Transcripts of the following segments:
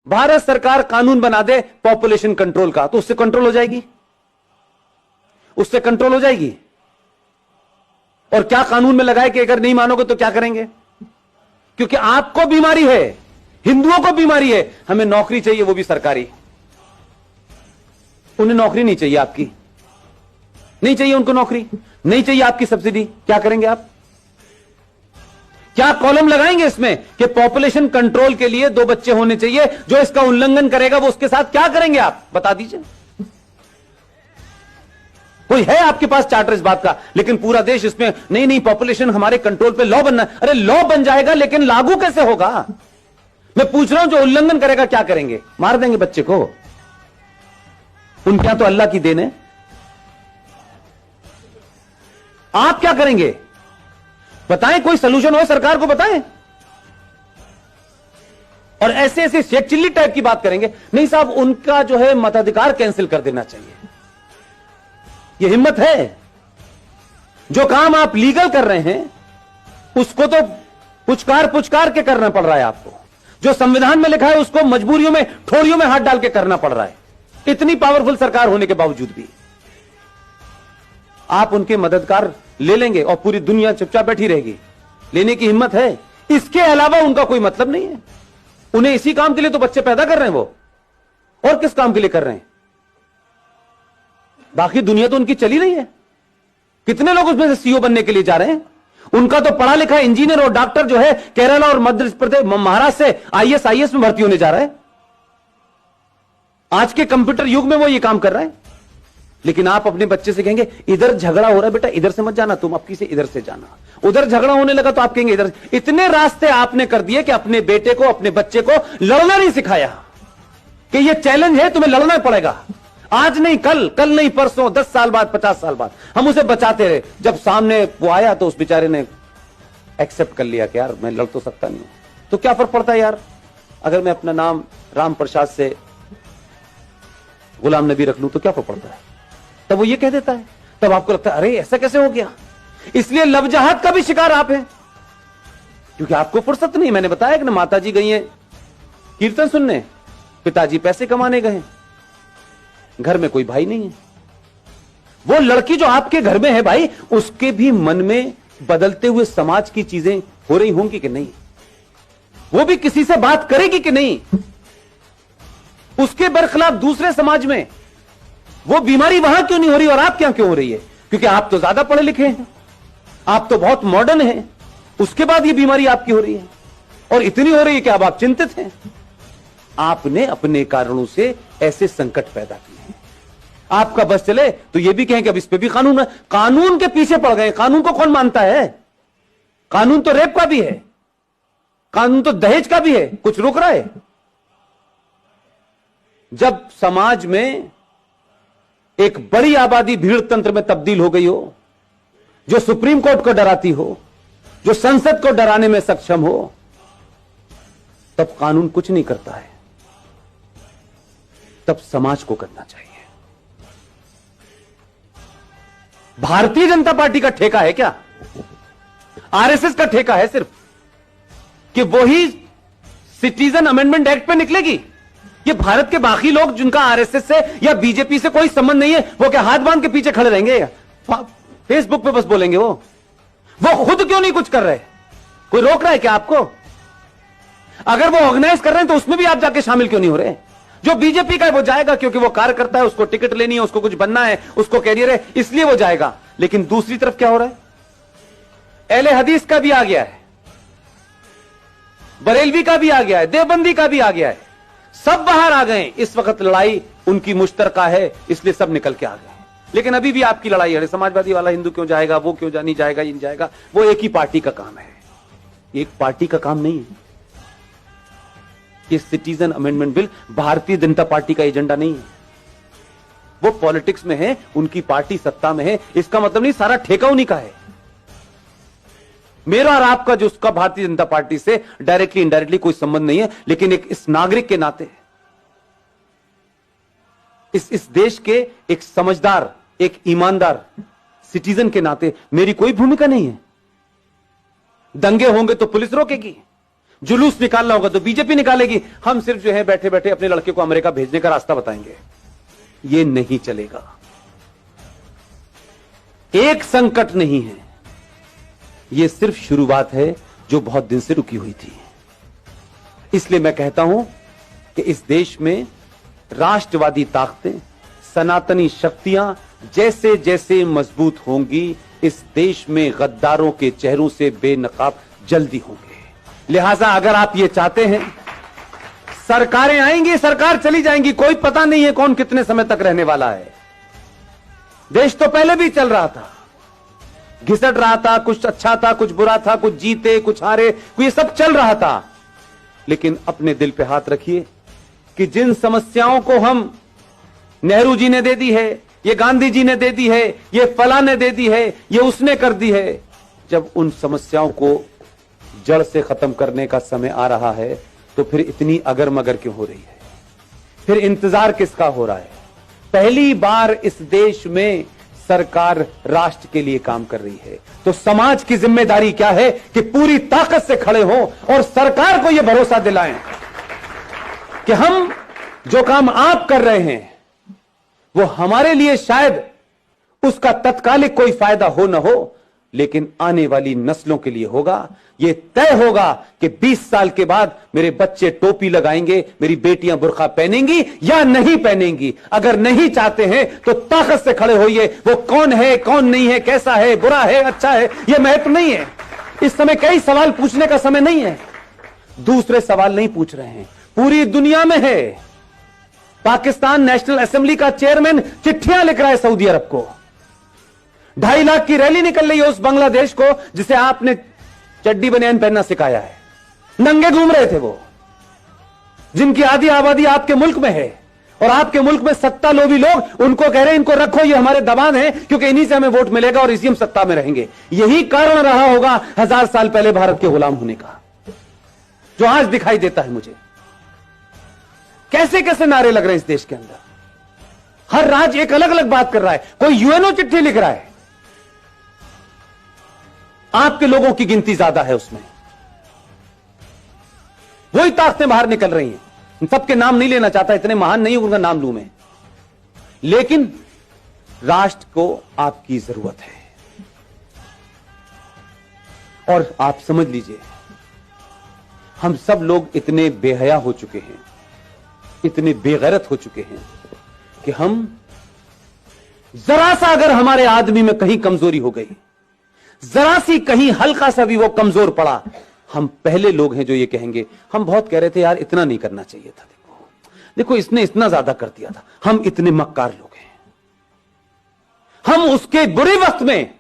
भारत सरकार कानून बना दे पॉपुलेशन कंट्रोल का, तो उससे कंट्रोल हो जाएगी, उससे कंट्रोल हो जाएगी। और क्या कानून में लगाए कि अगर नहीं मानोगे तो क्या करेंगे? क्योंकि आपको बीमारी है, हिंदुओं को बीमारी है, हमें नौकरी चाहिए, वो भी सरकारी। उन्हें नौकरी नहीं चाहिए, आपकी नहीं चाहिए, उनको नौकरी नहीं चाहिए, आपकी सब्सिडी। क्या करेंगे आप? क्या कॉलम लगाएंगे इसमें कि पॉपुलेशन कंट्रोल के लिए 2 बच्चे होने चाहिए, जो इसका उल्लंघन करेगा वो उसके साथ क्या करेंगे आप? बता दीजिए। कोई है आपके पास चार्टर इस बात का? लेकिन पूरा देश इसमें नहीं नहीं, पॉपुलेशन हमारे कंट्रोल पे लॉ बनना है। अरे लॉ बन जाएगा, लेकिन लागू कैसे होगा? मैं पूछ रहा हूं, जो उल्लंघन करेगा क्या करेंगे? मार देंगे बच्चे को? उनके यहां तो अल्लाह की देन है। आप क्या करेंगे? बताएं, कोई सलूशन हो सरकार को बताएं। और ऐसे ऐसे शेख चिल्ली टाइप की बात करेंगे, नहीं साहब उनका जो है मताधिकार कैंसिल कर देना चाहिए। ये हिम्मत है? जो काम आप लीगल कर रहे हैं उसको तो पुचकार के करना पड़ रहा है आपको। जो संविधान में लिखा है उसको मजबूरियों में, ठोरियों में हाथ डाल के करना पड़ रहा है, इतनी पावरफुल सरकार होने के बावजूद भी। आप उनके मददगार ले लेंगे और पूरी दुनिया चुपचाप बैठी रहेगी। लेने की हिम्मत है? इसके अलावा उनका कोई मतलब नहीं है। उन्हें इसी काम के लिए तो बच्चे पैदा कर रहे हैं वो, और किस काम के लिए कर रहे हैं? बाकी दुनिया तो उनकी चली रही है। कितने लोग उसमें से सीईओ बनने के लिए जा रहे हैं? उनका तो पढ़ा लिखा इंजीनियर और डॉक्टर जो है केरला और मध्य प्रदेश, महाराष्ट्र से आईएएस में भर्ती होने जा रहा है। आज के कंप्यूटर युग में वो ये काम कर रहा है। लेकिन आप अपने बच्चे से कहेंगे इधर झगड़ा हो रहा है बेटा, इधर से मत जाना, तुम अब से इधर से जाना। उधर झगड़ा होने लगा तो आप कहेंगे इधर। इतने रास्ते आपने कर दिए कि अपने बेटे को, अपने बच्चे को लड़ना नहीं सिखाया कि ये चैलेंज है, तुम्हें लड़ना पड़ेगा। आज नहीं कल, कल नहीं परसों, 10 साल बाद, 50 साल बाद हम उसे बचाते रहे। जब सामने वो आया तो उस बेचारे ने एक्सेप्ट कर लिया कि यार मैं लड़ तो सकता नहीं हूं। तो क्या फर्क पड़ता है यार, अगर मैं अपना नाम राम प्रसाद से गुलाम नबी रख लूं तो क्या फर्क पड़ता है? तब वो ये कह देता है, तब आपको लगता है अरे ऐसा कैसे हो गया। इसलिए लवजहत का भी शिकार आप हैं, क्योंकि आपको फुर्सत नहीं। मैंने बताया कि ना, माताजी गई हैं कीर्तन सुनने, पिताजी पैसे कमाने गए, घर में कोई भाई नहीं है। वो लड़की जो आपके घर में है भाई, उसके भी मन में बदलते हुए समाज की चीजें हो रही होंगी कि नहीं? वो भी किसी से बात करेगी कि नहीं? उसके बरखिलाफ दूसरे समाज में वो बीमारी वहां क्यों नहीं हो रही और आप क्या क्यों हो रही है? क्योंकि आप तो ज्यादा पढ़े लिखे हैं, आप तो बहुत मॉडर्न हैं, उसके बाद ये बीमारी आपकी हो रही है, और इतनी हो रही है कि अब आप चिंतित हैं। आपने अपने कारणों से ऐसे संकट पैदा किए हैं। आपका बस चले तो ये भी कहें कि अब इस पे भी कानून है। कानून के पीछे पड़ गए। कानून को कौन मानता है? कानून तो रेप का भी है, कानून तो दहेज का भी है। कुछ रुक रहा है? जब समाज में एक बड़ी आबादी भीड़ तंत्र में तब्दील हो गई हो, जो सुप्रीम कोर्ट को डराती हो, जो संसद को डराने में सक्षम हो, तब कानून कुछ नहीं करता है, तब समाज को करना चाहिए। भारतीय जनता पार्टी का ठेका है क्या? आरएसएस का ठेका है सिर्फ कि वही सिटीजन अमेंडमेंट एक्ट पे निकलेगी? ये भारत के बाकी लोग जिनका आरएसएस से या बीजेपी से कोई संबंध नहीं है, वो क्या हाथ बांध के पीछे खड़े रहेंगे? फेसबुक पे बस बोलेंगे वो खुद क्यों नहीं कुछ कर रहे? कोई रोक रहा है क्या आपको? अगर वो ऑर्गेनाइज कर रहे हैं तो उसमें भी आप जाके शामिल क्यों नहीं हो रहे? जो बीजेपी का है वो जाएगा क्योंकि वो कार्यकर्ता है, उसको टिकट लेनी है, उसको कुछ बनना है, उसको कैरियर है, इसलिए वो जाएगा। लेकिन दूसरी तरफ क्या हो रहा है? अहले हदीस का भी आ गया है, बरेलवी का भी आ गया है, देवबंदी का भी आ गया है, सब बाहर आ गए। इस वक्त लड़ाई उनकी मुश्तरका है, इसलिए सब निकल के आ गए। लेकिन अभी भी आपकी लड़ाई है, समाजवादी वाला हिंदू क्यों जाएगा, वो क्यों नहीं जाएगा, ये नहीं जाएगा। वो एक ही पार्टी का काम है, एक पार्टी का काम नहीं है। ये citizen amendment bill Bharatiya Janata party का एजेंडा नहीं है। वो पॉलिटिक्स में है, उनकी पार्टी सत्ता में है, इसका मतलब नहीं सारा ठेका उन्हीं का है। मेरा और आपका जो उसका भारतीय जनता पार्टी से डायरेक्टली इनडायरेक्टली कोई संबंध नहीं है, लेकिन एक इस नागरिक के नाते, इस देश के एक समझदार, एक ईमानदार सिटीजन के नाते मेरी कोई भूमिका नहीं है। दंगे होंगे तो पुलिस रोकेगी, जुलूस निकालना होगा तो बीजेपी निकालेगी, हम सिर्फ जो है बैठे बैठे अपने लड़के को अमेरिका भेजने का रास्ता बताएंगे। ये नहीं चलेगा। एक संकट नहीं है, ये सिर्फ शुरुआत है जो बहुत दिन से रुकी हुई थी। इसलिए मैं कहता हूं कि इस देश में राष्ट्रवादी ताकतें, सनातनी शक्तियां जैसे जैसे मजबूत होंगी, इस देश में गद्दारों के चेहरों से बेनकाब जल्दी होंगे। लिहाजा अगर आप ये चाहते हैं, सरकारें आएंगी, सरकार चली जाएंगी, कोई पता नहीं है कौन कितने समय तक रहने वाला है। देश तो पहले भी चल रहा था, घिसट रहा था, कुछ अच्छा था, कुछ बुरा था, कुछ जीते, कुछ हारे, ये सब चल रहा था। लेकिन अपने दिल पे हाथ रखिए कि जिन समस्याओं को हम नेहरू जी ने दे दी है, ये गांधी जी ने दे दी है, ये फला ने दे दी है, ये उसने कर दी है, जब उन समस्याओं को जड़ से खत्म करने का समय आ रहा है तो फिर इतनी अगर मगर क्यों हो रही है? फिर इंतजार किसका हो रहा है? पहली बार इस देश में सरकार राष्ट्र के लिए काम कर रही है, तो समाज की जिम्मेदारी क्या है कि पूरी ताकत से खड़े हों और सरकार को यह भरोसा दिलाएं कि हम जो काम आप कर रहे हैं वो हमारे लिए शायद उसका तत्कालिक कोई फायदा हो ना हो, लेकिन आने वाली नस्लों के लिए होगा। यह तय होगा कि 20 साल के बाद मेरे बच्चे टोपी लगाएंगे, मेरी बेटियां बुर्का पहनेंगी या नहीं पहनेंगी। अगर नहीं चाहते हैं तो ताकत से खड़े होइए। वो कौन है, कौन नहीं है, कैसा है, बुरा है, अच्छा है, यह महत्व नहीं है। इस समय कई सवाल पूछने का समय नहीं है। दूसरे सवाल नहीं पूछ रहे हैं, पूरी दुनिया में है। पाकिस्तान नेशनल असेंबली का चेयरमैन चिट्ठियां लिख रहा है सऊदी अरब को। 2.5 लाख की रैली निकल रही है उस बांग्लादेश को जिसे आपने चड्डी बनियान पहनना सिखाया है। नंगे घूम रहे थे वो, जिनकी आधी आबादी आपके मुल्क में है, और आपके मुल्क में सत्ता लोभी लोग उनको कह रहे हैं इनको रखो, ये हमारे दबान है, क्योंकि इन्हीं से हमें वोट मिलेगा और इसी हम सत्ता में रहेंगे। यही कारण रहा होगा 1000 साल पहले भारत के गुलाम होने का, जो आज दिखाई देता है मुझे। कैसे कैसे नारे लग रहे हैं इस देश के अंदर, हर राज्य एक अलग अलग बात कर रहा है। कोई यूएनओ चिट्ठी लिख रहा है, आपके लोगों की गिनती ज्यादा है उसमें, वही ताकतें बाहर निकल रही हैं। सबके नाम नहीं लेना चाहता, इतने महान नहीं उनका नाम लूं मैं, लेकिन राष्ट्र को आपकी जरूरत है। और आप समझ लीजिए, हम सब लोग इतने बेहया हो चुके हैं, इतने बेगैरत हो चुके हैं कि हम जरा सा अगर हमारे आदमी में कहीं कमजोरी हो गई, जरा सी कहीं हल्का सा भी वो कमजोर पड़ा, हम पहले लोग हैं जो ये कहेंगे। हम बहुत कह रहे थे यार इतना नहीं करना चाहिए था, देखो इसने इतना ज्यादा कर दिया था, हम इतने मक्कार लोग हैं। हम उसके बुरे वक्त में,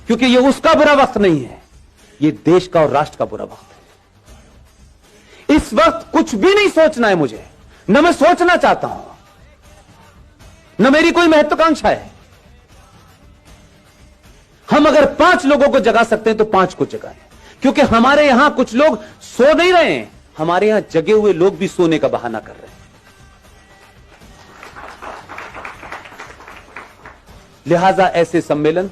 क्योंकि ये उसका बुरा वक्त नहीं है, ये देश का और राष्ट्र का बुरा वक्त है। इस वक्त कुछ भी नहीं सोचना है मुझे, न मैं सोचना चाहता हूं, न मेरी कोई महत्वाकांक्षा है। हम अगर 5 लोगों को जगा सकते हैं तो 5 को जगाएं, क्योंकि हमारे यहां कुछ लोग सो नहीं रहे हैं, हमारे यहां जगे हुए लोग भी सोने का बहाना कर रहे हैं। लिहाजा ऐसे सम्मेलन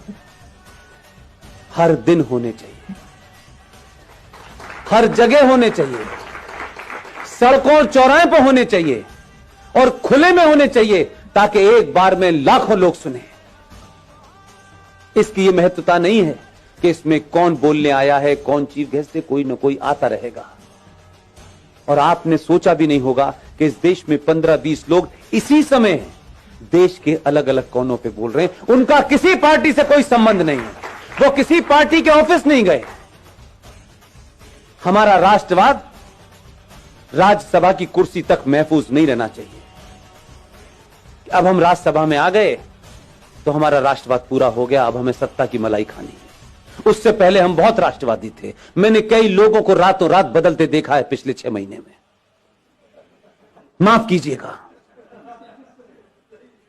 हर दिन होने चाहिए, हर जगह होने चाहिए, सड़कों चौराहे पर होने चाहिए और खुले में होने चाहिए, ताकि एक बार में लाखों लोग सुने। इसकी यह महत्वता नहीं है कि इसमें कौन बोलने आया है, कौन चीफ गेस्ट है, कोई ना कोई आता रहेगा। और आपने सोचा भी नहीं होगा कि इस देश में 15-20 लोग इसी समय देश के अलग अलग कोनों पे बोल रहे हैं। उनका किसी पार्टी से कोई संबंध नहीं है, वो किसी पार्टी के ऑफिस नहीं गए। हमारा राष्ट्रवाद राज्यसभा की कुर्सी तक महफूज नहीं रहना चाहिए। अब हम राज्यसभा में आ गए तो हमारा राष्ट्रवाद पूरा हो गया, अब हमें सत्ता की मलाई खानी है। उससे पहले हम बहुत राष्ट्रवादी थे। मैंने कई लोगों को रातों रात बदलते देखा है पिछले 6 महीने में, माफ कीजिएगा।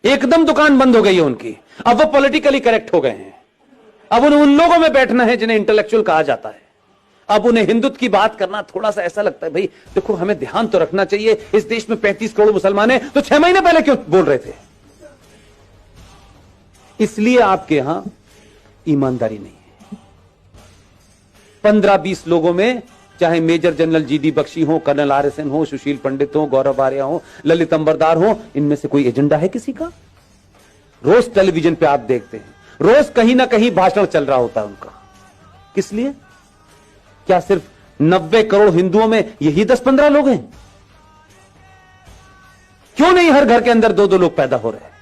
एकदम दुकान बंद हो गई है उनकी, अब वो पॉलिटिकली करेक्ट हो गए हैं। अब उन्हें उन लोगों में बैठना है जिन्हें इंटेलेक्चुअल कहा जाता है। अब उन्हें हिंदुत्व की बात करना थोड़ा सा ऐसा लगता है, भाई देखो हमें ध्यान तो रखना चाहिए, इस देश में 35 करोड़ मुसलमान हैं, तो 6 महीने पहले क्यों बोल रहे थे? इसलिए आपके यहां ईमानदारी नहीं है। 15-20 लोगों में चाहे मेजर जनरल जीडी बख्शी हो, कर्नल RSN हो, सुशील पंडित हो, गौरव आर्या हो, ललित अंबरदार हो, इनमें से कोई एजेंडा है किसी का? रोज टेलीविजन पे आप देखते हैं, रोज कहीं ना कहीं भाषण चल रहा होता है उनका। किस लिए? क्या सिर्फ 90 करोड़ हिंदुओं में यही 10-15 लोग हैं? क्यों नहीं हर घर के अंदर 2-2 लोग पैदा हो रहे हैं?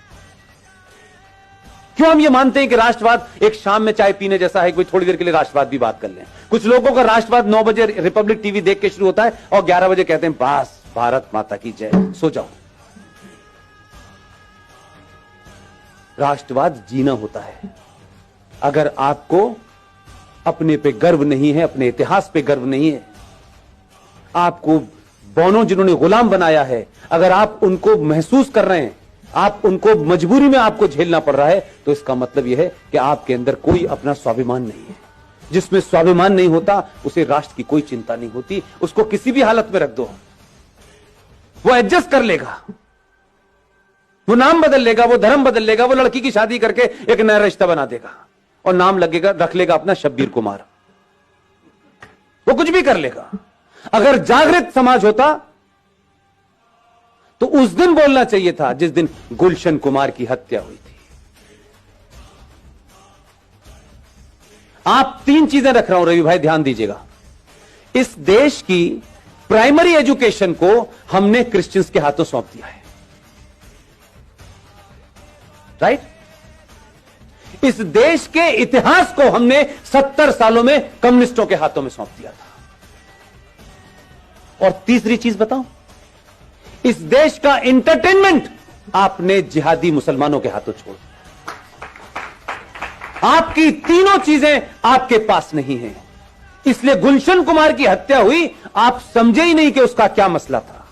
क्यों हम ये मानते हैं कि राष्ट्रवाद एक शाम में चाय पीने जैसा है कि थोड़ी देर के लिए राष्ट्रवाद भी बात कर लें? कुछ लोगों का राष्ट्रवाद 9 बजे रिपब्लिक टीवी देख के शुरू होता है और 11 बजे कहते हैं बस भारत माता की जय, सो जाओ। राष्ट्रवाद जीना होता है। अगर आपको अपने पे गर्व नहीं है, अपने इतिहास पे गर्व नहीं है, आपको बौनों जिन्होंने गुलाम बनाया है, अगर आप उनको महसूस कर रहे हैं, आप उनको मजबूरी में आपको झेलना पड़ रहा है, तो इसका मतलब यह है कि आपके अंदर कोई अपना स्वाभिमान नहीं है। जिसमें स्वाभिमान नहीं होता उसे राष्ट्र की कोई चिंता नहीं होती। उसको किसी भी हालत में रख दो, वो एडजस्ट कर लेगा, वो नाम बदल लेगा, वो धर्म बदल लेगा, वो लड़की की शादी करके एक नया रिश्ता बना देगा और नाम लगेगा, रख लेगा अपना शब्बीर कुमार। वो कुछ भी कर लेगा। अगर जागृत समाज होता तो उस दिन बोलना चाहिए था जिस दिन गुलशन कुमार की हत्या हुई थी। आप 3 चीजें रख रहा हूं रवि भाई, ध्यान दीजिएगा। इस देश की प्राइमरी एजुकेशन को हमने क्रिश्चियंस के हाथों सौंप दिया है, राइट? इस देश के इतिहास को हमने 70 सालों में कम्युनिस्टों के हाथों में सौंप दिया था। और तीसरी चीज बताऊं, इस देश का एंटरटेनमेंट आपने जिहादी मुसलमानों के हाथों छोड़ दिया। आपकी तीनों चीजें आपके पास नहीं हैं, इसलिए गुलशन कुमार की हत्या हुई, आप समझे ही नहीं कि उसका क्या मसला था।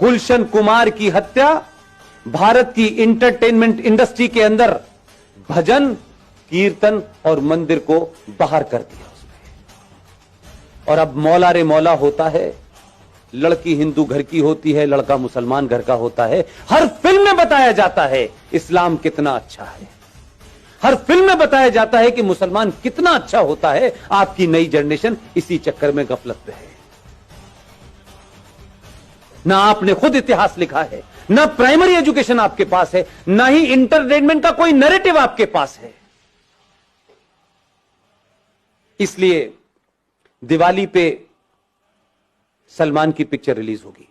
गुलशन कुमार की हत्या भारत की एंटरटेनमेंट इंडस्ट्री के अंदर भजन, कीर्तन और मंदिर को बाहर कर दिया उसने। और अब मौला रे मौला होता है, लड़की हिंदू घर की होती है, लड़का मुसलमान घर का होता है। हर फिल्म में बताया जाता है इस्लाम कितना अच्छा है, हर फिल्म में बताया जाता है कि मुसलमान कितना अच्छा होता है। आपकी नई जनरेशन इसी चक्कर में गफलत पे है। ना आपने खुद इतिहास लिखा है, ना प्राइमरी एजुकेशन आपके पास है, ना ही इंटरटेनमेंट का कोई नैरेटिव आपके पास है। इसलिए दिवाली पे सलमान की पिक्चर रिलीज होगी,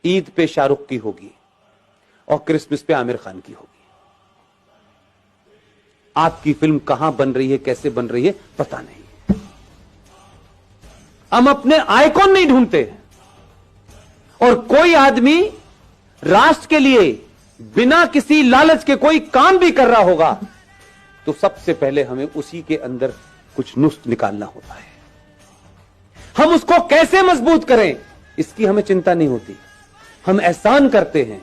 ईद पे शाहरुख की होगी और क्रिसमस पे आमिर खान की होगी। आपकी फिल्म कहां बन रही है, कैसे बन रही है, पता नहीं। हम अपने आइकॉन नहीं ढूंढते। और कोई आदमी राष्ट्र के लिए बिना किसी लालच के कोई काम भी कर रहा होगा तो सबसे पहले हमें उसी के अंदर कुछ नुस्ख निकालना होता है। हम उसको कैसे मजबूत करें इसकी हमें चिंता नहीं होती। हम एहसान करते हैं